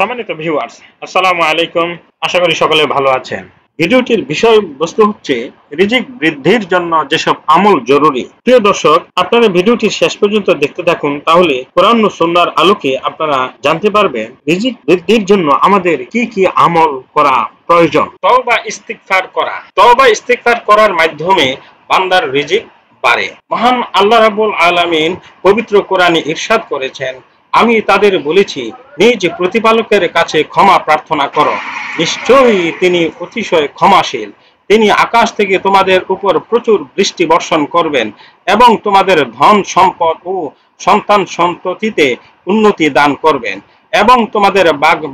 সম্মানিত ভিউয়ার্স, আসসালামু আলাইকুম। আশা করি সকলে ভালো আছেন। ভিডিওটির বিষয়বস্তু হচ্ছে রিজিক বৃদ্ধির জন্য যেসব আমল জরুরি। প্রিয় দর্শক, আপনারা ভিডিওটি শেষ পর্যন্ত দেখতে থাকুন, তাহলে কোরআন ও সুন্নাহর আলোকে আপনারা জানতে পারবেন রিজিক বৃদ্ধির জন্য আমাদের কি কি আমল করা প্রয়োজন। তওবা ইস্তিগফার করার মাধ্যমে বান্দার রিজিক বাড়ে। মহান আল্লাহ রাব্বুল আলামিন পবিত্র কোরআনে ইরশাদ করেছেন, আমি তাদের বলেছি, নিজ প্রতিপালকের কাছে ক্ষমা প্রার্থনা করো, নিশ্চয়ই তিনি অতিশয় ক্ষমাশীল। তিনি আকাশ থেকে তোমাদের উপর প্রচুর বৃষ্টি বর্ষণ করবেন এবং তোমাদের ধন সম্পদ ও সন্তান সন্ততিতে উন্নতি দান করবেন এবং তোমাদের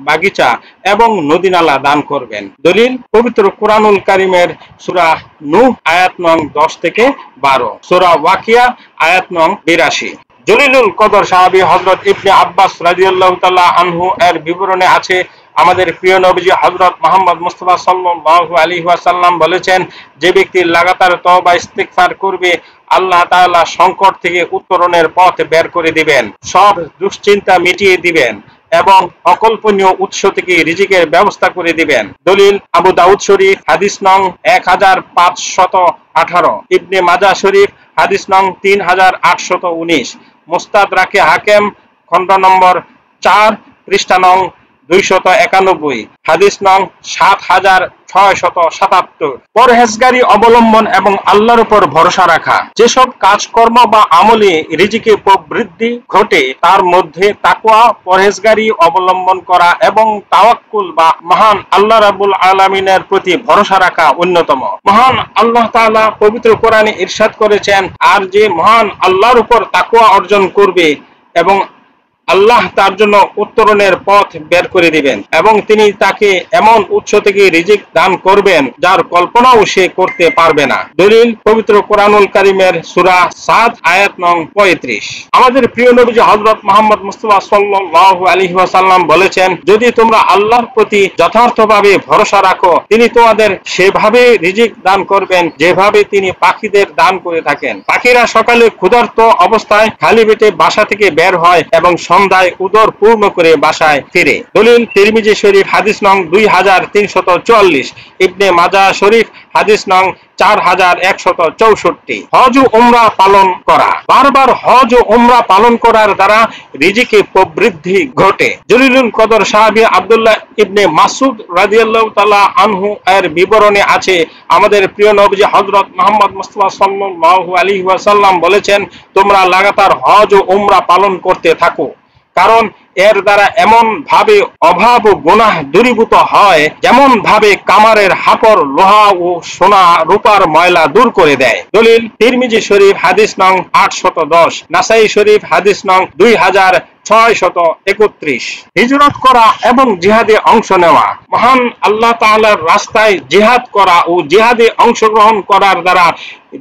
বাগিচা এবং নদীনালা দান করবেন। দলিল পবিত্র কুরআনুল কারীমের সূরা নূহ আয়াত নং 10 থেকে 12, সূরা ওয়াকিয়া আয়াত নং 82। জলিলুল কদর সাহাবী হযরত ইবনে আব্বাস রাদিয়াল্লাহু তাআলা আনহু এর বিবরণে আছে, আমাদের প্রিয় নবীজি হযরত মুহাম্মদ মুস্তাফা সাল্লাল্লাহু আলাইহি ওয়াসাল্লাম বলেছেন, যে ব্যক্তি লাগাতার তওবা ইস্তিগফার করবে, আল্লাহ তাআলা সংকট থেকে উত্তরণের পথ বের করে দিবেন, সব দুশ্চিন্তা মিটিয়ে দিবেন এবং অকল্পনীয় উৎস থেকে রিজিকের ব্যবস্থা করে দিবেন। দলিল আবু দাউদ শরীফ হাদিস নং 1518, ইবনে মাজাহ শরীফ হাদিস নং 3819, মুস্তাদরাকে হাকিম খণ্ড নম্বর 4 পৃষ্ঠা নং 291, হাদিস নং 7677। পরহেজগারি অবলম্বন এবং আল্লাহর উপর ভরসা রাখা। যেসব কাজকর্ম বা আমলে রিজিকে প্রবৃদ্ধি ঘটে তার মধ্যে তাকওয়া, পরহেজগারি অবলম্বন করা এবং তাওয়াক্কুল বা মহান আল্লাহ রাব্বুল আলামিনের প্রতি ভরসা রাখা অন্যতম। মহান আল্লাহ তাআলা পবিত্র কোরআনে ইরশাদ করেছেন, আর যে মহান আল্লাহর উপর তাকওয়া অর্জন করবে এবং আল্লাহ তার জন্য উত্তরণের পথ বের করে দিবেন এবং তিনি তাকে এমন উৎস থেকে রিজিক দান করবেন যার কল্পনাও সে করতে পারবে না। দলিল পবিত্র কোরআনুল কারীমের সূরা সাদ আয়াত নং 35। আমাদের প্রিয় নবীজি হযরত মুহাম্মদ মুস্তাফা সাল্লাল্লাহু আলাইহি ওয়াসাল্লাম বলেছেন, যদি তোমরা আল্লাহর প্রতি যথার্থভাবে ভরসা রাখো, তিনি তোমাদের সেভাবে রিজিক দান করবেন যেভাবে তিনি পাখিদের দান করে থাকেন। পাখিরা সকালে ক্ষুধার্ত অবস্থায় খালি পেটে বাসা থেকে বের হয় এবং সন্ধ্যায় উদর পূর্ণ করে বাসায় ফিরে। দলিল তিরমিজি শরীফ হাদিস নং 2344, ইবনে মাজাহ শরীফ হাদিস নং 4164। হজ ও উমরা পালন করা। বারবার হজ ও উমরা পালন করার দ্বারা রিজিকে প্রবৃদ্ধি ঘটে। জলিলুল কদর সাহাবী আব্দুল্লাহ ইবনে মাসউদ রাদিয়াল্লাহু তাআলা আনহু এর বিবরণে আছে, আমাদের প্রিয় নবীজি হযরত মুহাম্মদ মুস্তাফা সাল্লাল্লাহু আলাইহি ওয়াসাল্লাম বলেছেন, তোমরা লাগাতার হজ ও উমরা পালন করতে থাকো, কারণ এর দ্বারা এমন ভাবে অভাব ও গুনাহ দূরীভূত হয় যেমন ভাবে কামারের হাপর লোহা ও সোনা রূপার ময়লা দূর করে দেয়। দলিল তিরমিজি শরীফ হাদিস নং 810, নাসাই শরীফ হাদিস নং 2631। হিজরত করা এবং জিহাদে অংশ নেওয়া। মহান আল্লাহ তাআলার রাস্তায় জিহাদ করা ও জিহাদে অংশগ্রহণ করার দ্বারা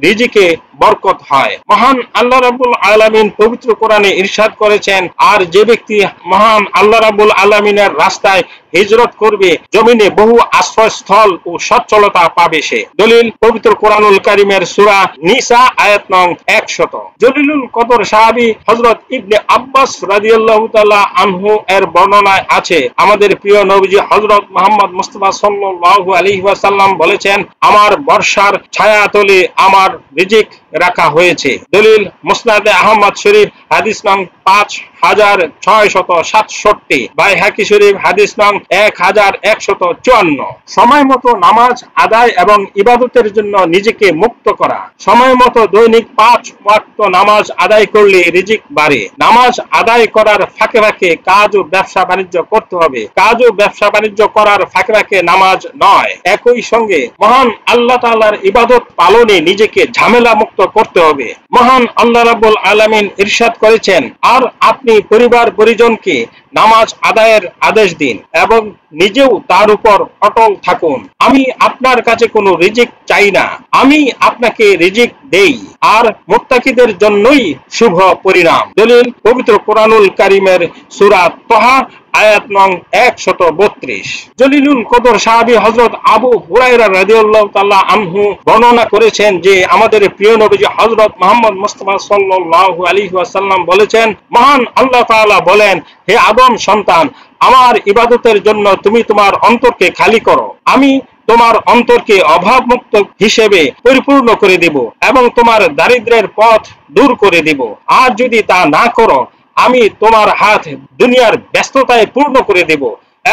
রিজিকে বরকত হয়। মহান আল্লাহ রাব্বুল আলামিন পবিত্র কোরআনে ইরশাদ করেছেন, আর যে ব্যক্তি মহান আল্লাহ রাব্বুল আলামিনের রাস্তায় হিজরত করবে, জমিনে বহু আশ্রয়স্থল ও সচ্ছলতা পাবে সে। দলিল পবিত্র কোরআনুল কারীমের সূরা নিসা আয়াত নং 100। জলিলুল কদর সাহাবী হযরত ইবনে আব্বাস রাদিয়াল্লাহু তাআলা আনহু এর বর্ণনায় আছে, আমাদের প্রিয় নবীজি হযরত মুহাম্মদ মুস্তাফা সাল্লাল্লাহু আলাইহি ওয়াসাল্লাম বলেছেন, আমার বর্ষার ছায়াতলে আমার রিজিক রাখা হয়েছে। দলিল মুসনাদে আহমদ শরীফ হাদিস নং 5667, বাইহাকি শরীফ হাদিস নং 1154। সময় মতো নামাজ আদায় এবং ইবাদতের জন্য নিজেকে মুক্ত করা। সময় মতো দৈনিক 5 ওয়াক্ত নামাজ আদায় করলে রিজিক বাড়ে। নামাজ আদায় করার ফাঁকে ফাঁকে কাজ ও ব্যবসা বাণিজ্য করতে হবে। কাজ ও ব্যবসা বাণিজ্য করার ফাঁকে ফাঁকে নামাজ নয়। একই সঙ্গে মহান আল্লাহ তাআলার ইবাদত পালনে নিজেকে ঝামেলা মুক্ত করতে হবে। মহান আল্লাহ রাব্বুল আলামিন ইরশাদ করেছেন, আর আপনি পরিবার পরিজনকে নামাজ আদায়ের আদেশ দিন এবং নিজেও তার উপর অটল থাকুন। আমি আপনার কাছে কোনো রিজিক চাই না, আমি আপনাকে রিজিক দেই, আর মুত্তাকিদের জন্যই শুভ পরিণাম। দলিল পবিত্র কোরআনুল কারীমের সূরা তাহা আয়াত নং 132। জলিলুল কদর সাহাবী হযরত আবু হুরায়রা রাদিয়াল্লাহু তাআলা আনহু বর্ণনা করেছেন যে আমাদের প্রিয় নবীজি হযরত মুহাম্মদ মুস্তাফা সাল্লাল্লাহু আলাইহি ওয়াসাল্লাম বলেছেন, মহান আল্লাহ তাআলা বলেন, হে আদম সন্তান, আমার ইবাদতের জন্য তুমি তোমার অন্তরকে খালি করো, আমি তোমার অন্তরকে অভাবমুক্ত হিসেবে পরিপূর্ণ করে দেব এবং তোমার দারিদ্র্যের পথ দূর করে দেব। আর যদি তা না করো, আমি তোমার হাত দুনিয়ার ব্যস্ততায় পূর্ণ করে দেব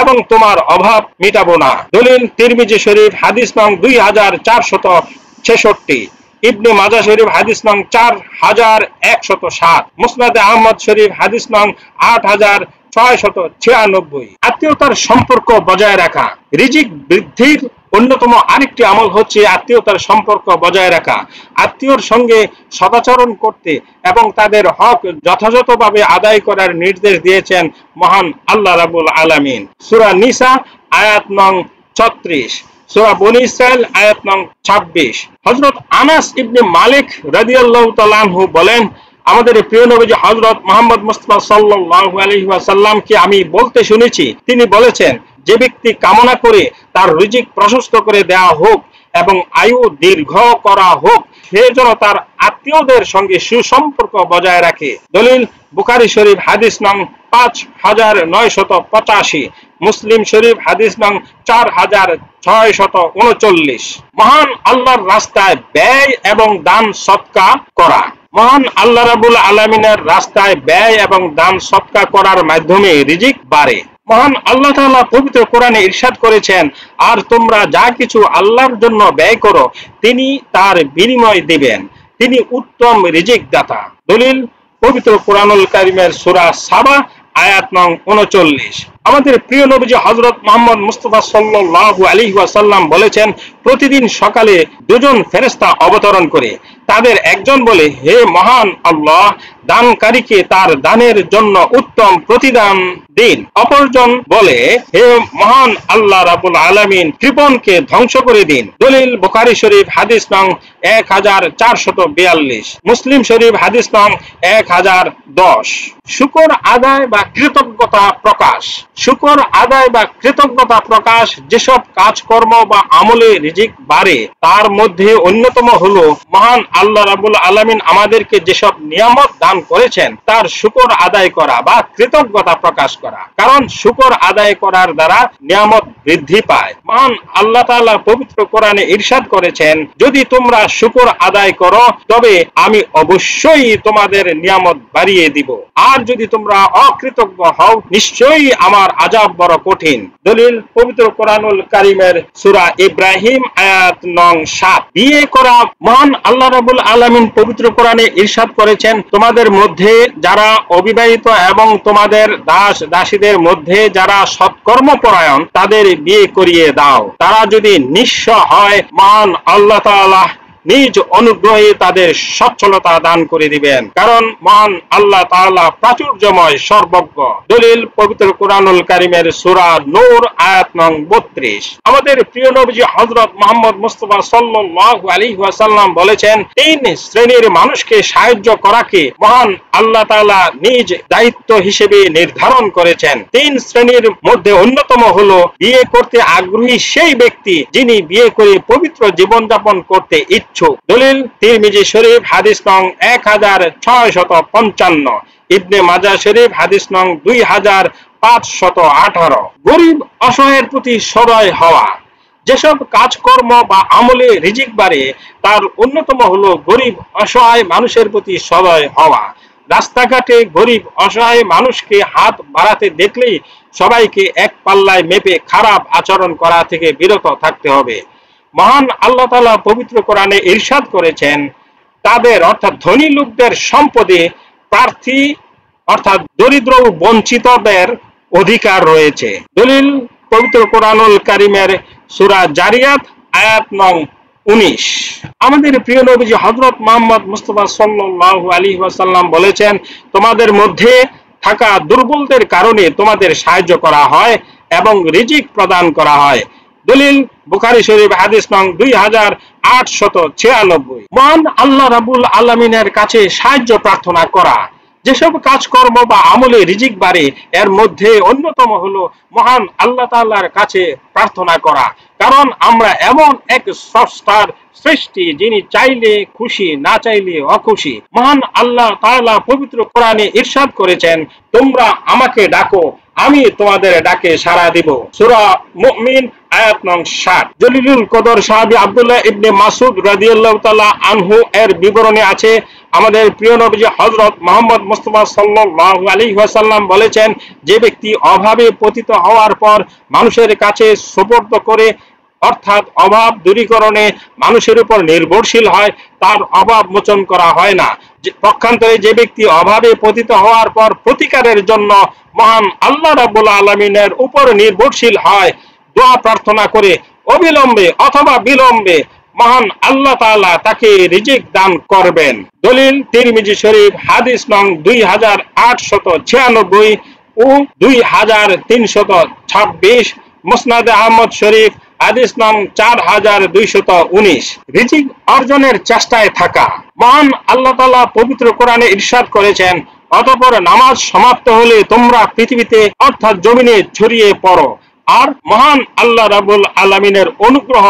এবং তোমার অভাব মিটাবো না। দলিল তিরমিজি শরীফ হাদিস নং 2466, ইবনে মাজাহ শরীফ হাদিস নং 4107, মুসনাদে আহমদ শরীফ হাদিস নং 8696। আত্মীয়তার সম্পর্ক বজায় রাখা। রিজিক বৃদ্ধির অন্যতম আরেকটি আমল হচ্ছে আত্মীয়তার সম্পর্ক বজায় রাখা। আত্মীয়র সঙ্গে সদাচরণ করতে এবং তাদের হক যথাযথভাবে আদায় করার নির্দেশ দিয়েছেন মহান আল্লাহ রাব্বুল আলামিন। সূরা নিসা আয়াত নং 36, সূরা বনী ইসরাইল আয়াত নং 26। হযরত আনাস ইবনে মালিক রাদিয়াল্লাহু তাআলা আনহু বলেন, আমাদের প্রিয় নবীজি হযরত মুহাম্মদ মুস্তাফা সাল্লাল্লাহু আলাইহি ওয়াসাল্লামকে আমি বলতে শুনেছি, তিনি বলেছেন, যে ব্যক্তি কামনা করে তার রিজিক প্রশস্ত করে দেওয়া হোক এবং আয়ু দীর্ঘ করা হোক, সে যেন তার আত্মীয়দের সঙ্গে সুসম্পর্ক বজায় রাখে। দলিল বুখারী শরীফ হাদিস নং 5985, মুসলিম শরীফ হাদিস নং 4639। মহান আল্লাহর রাস্তায় ব্যয় এবং দান সদকা করা। মহান আল্লাহ রাব্বুল আলামিনের রাস্তায় ব্যয় এবং দান সদকা করার মাধ্যমে রিজিক বাড়ে। মহান আল্লাহ তাআলা পবিত্র কোরআনে ইরশাদ করেছেন, আর তোমরা যা কিছু আল্লাহর জন্য ব্যয় করো তিনি তার বিনিময় দিবেন, তিনি উত্তম রিজিক দাতা। দলিল পবিত্র কোরআনুল কারীমের সূরা সাবা আয়াত নং 39। আমাদের প্রিয় নবীজি হযরত মুহাম্মদ মুস্তাফা সাল্লাল্লাহু আলাইহি ওয়াসাল্লাম বলেছেন, প্রতিদিন সকালে দুজন ফেরেশতা অবতরণ করে। তাদের একজন বলে, হে মহান আল্লাহ, দানকারীকে তার দানের জন্য উত্তম প্রতিদান দিন। অপরজন বলে, হে মহান আল্লাহ রাব্বুল আলামিন, কৃপণকে ধ্বংস করে দিন। দলিল বুখারী শরীফ হাদিস নং 1442, মুসলিম শরীফ হাদিস নং 1010। শুকর আদায় বা কৃতজ্ঞতা প্রকাশ। শুকর আদায় বা কৃতজ্ঞতা প্রকাশ যেসব কাজকর্ম বা আমলে রিজিক বাড়ে তার মধ্যে অন্যতম হলো মহান আল্লাহ রাব্বুল আলামিন আমাদেরকে যেসব নিয়ামত দান করেছেন তার শুকর আদায় করা বা কৃতজ্ঞতা প্রকাশ করা। কারণ শুকর আদায় করার দ্বারা নিয়ামত বৃদ্ধি পায়। মহান আল্লাহ তাআলা পবিত্র কোরআনে ইরশাদ করেছেন, যদি তোমরা শুকর আদায় করো তবে আমি অবশ্যই তোমাদের নিয়ামত বাড়িয়ে দিব, আর যদি তোমরা অকৃতজ্ঞ হও নিশ্চয়ই আমার আযাব বড় কঠিন। দলিল পবিত্র কোরআনুল কারীমের সূরা ইব্রাহিম আয়াত নং 7। বিয়ে করা। মহান আল্লাহ রাব্বুল আলামিন পবিত্র কোরআনে ইরশাদ করেছেন, তোমাদের মধ্যে যারা অবিবাহিত এবং তোমাদের দাস দাসীদের মধ্যে যারা সৎকর্মপরায়ণ তাদের বিয়ে করিয়ে দাও, তারা যদি নিঃস্ব হয় মহান আল্লাহ তাআলা নিজ অনুগ্রহে তাদের সচ্ছলতা দান করে দিবেন, কারণ মহান আল্লাহ তাআলা প্রাচুর্যময় সর্বজ্ঞ। দলিল পবিত্র কোরআনুল কারীমের সূরা নূর আয়াত নং 32। আমাদের প্রিয় নবীজি হযরত মুহাম্মদ মুস্তাফা সাল্লাল্লাহু আলাইহি ওয়াসাল্লাম বলেছেন, তিন শ্রেণীর মানুষকে সাহায্য করাকে মহান আল্লাহ তাআলা নিজ দায়িত্ব হিসেবে নির্ধারণ করেছেন। তিন শ্রেণীর মধ্যে অন্যতম হলো বিয়ে করতে আগ্রহী সেই ব্যক্তি যিনি বিয়ে করে পবিত্র জীবনযাপন করতে ইচ্ছুক। দলিল তিরমিজি শরীফ হাদিস নং 1655, ইবনে মাজাহ শরীফ হাদিস নং 2518। গরিব অসহায়ের প্রতি সদয় হওয়া। যেসব কাজকর্ম বা আমলে রিজিক বাড়ে তার অন্যতম হলো গরিব অসহায় মানুষের প্রতি সদয় হওয়া। রাস্তাঘাটে গরিব অসহায় মানুষকে হাত বাড়াতে দেখলেই সবাইকে এক পাল্লায় মেপে খারাপ আচরণ করা থেকে বিরত থাকতে হবে। মহান আল্লাহ তাআলা পবিত্র কোরআনে ইরশাদ করেছেন, তাদের অর্থাৎ ধনী লোকদের সম্পদে প্রার্থী অর্থাৎ দরিদ্র ও বঞ্চিতদের অধিকার রয়েছে। দলিল পবিত্র কোরআনুল কারীমের সূরা জারিয়াত আয়াত নং 19। আমাদের প্রিয় নবীজি হযরত মুহাম্মদ মুস্তাফা সাল্লাল্লাহু আলাইহি ওয়াসাল্লাম বলেছেন, তোমাদের মধ্যে থাকা দুর্বলদের কারণে তোমাদের সাহায্য করা হয় এবং রিজিক প্রদান করা হয়। দলিল বুখারী শরীফ হাদিস নং 2896। মহান আল্লাহ রাব্বুল আলামিনের কাছে সাহায্য প্রার্থনা করা। যেসব কাজকর্ম বা আমলে রিজিক বাড়ে এর মধ্যে অন্যতম হলো মহান আল্লাহ তাআলার কাছে প্রার্থনা করা। কারণ আমরা এমন এক স্রষ্টার সৃষ্টি যিনি চাইলে খুশি, না চাইলে অখুশি। মহান আল্লাহ তাআলা পবিত্র কোরআনে ইরশাদ করেছেন, তোমরা আমাকে ডাকো, আমি তোমাদের ডাকে সাড়া দিব। সূরা মুমিন আয়াত নং ৭। জলিলুল কদর সাহাবী আব্দুল্লাহ ইবনে মাসউদ রাদিয়াল্লাহু তাআলা আনহু এর বিবরণে আছে, আমাদের প্রিয় নবীজি হযরত মুহাম্মদ মুস্তাফা সাল্লাল্লাহু আলাইহি ওয়াসাল্লাম বলেছেন, যে ব্যক্তি অভাবে পতিত হওয়ার পর মানুষের কাছে সুপর্দ করে, অর্থাৎ অভাব দূরীকরণে মানুষের উপর নির্ভরশীল হয়, তার অভাব মোচন করা হয় না। পক্ষান্তরে যে ব্যক্তি অভাবে পতিত হওয়ার পর প্রতিকারের জন্য মহান আল্লাহ রাব্বুল আলামিনের উপর নির্ভরশীল হয়, দোয়া প্রার্থনা করে অবিলম্বে অথবা বিলম্বে মহান আল্লাহ তাআলা তাকে রিজিক দান করবেন। দলিল তিরমিজি শরীফ হাদিস নং 2896 ও 2326, মুসনাদে আহমদ শরীফ হাদিস নং 4219। রিজিক অর্জনের চেষ্টায় থাকা। মহান আল্লাহ তাআলা পবিত্র কোরআনে ইরশাদ করেছেন, অতঃপর নামাজ সমাপ্ত হলে তোমরা পৃথিবীতে অর্থাৎ জমিনে ছড়িয়ে পড়ো আর মহান আল্লাহ রাব্বুল আলামিনের অনুগ্রহ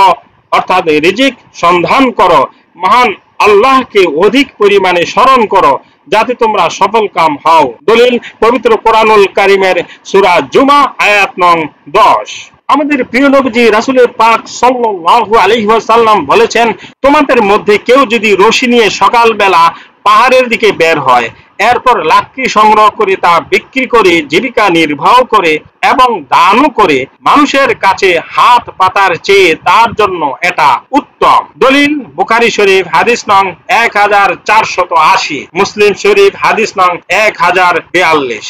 অর্থাৎ রিজিক সন্ধান করো, মহান আল্লাহকে অধিক পরিমাণে স্মরণ করো যাতে তোমরা সফল কাম হও। দলিল পবিত্র কোরআনুল কারীমের সূরা জুমা আয়াত নং 10। আমাদের প্রিয় নবীজি রাসূল পাক সাল্লাল্লাহু আলাইহি ওয়াসাল্লাম বলেছেন, তোমাদের মধ্যে কেউ যদি রশি নিয়ে সকালবেলা পাহাড়ের দিকে বের হয়, এরপর লাকড়ি সংগ্রহ করে তা বিক্রি করে জীবিকা নির্বাহ করে এবং দানও করে, মানুষের কাছে হাত পাতার চেয়ে তার জন্য এটা উত্তম। দলিল বুখারী শরীফ হাদিস নং 1480, মুসলিম শরীফ হাদিস নং 1042।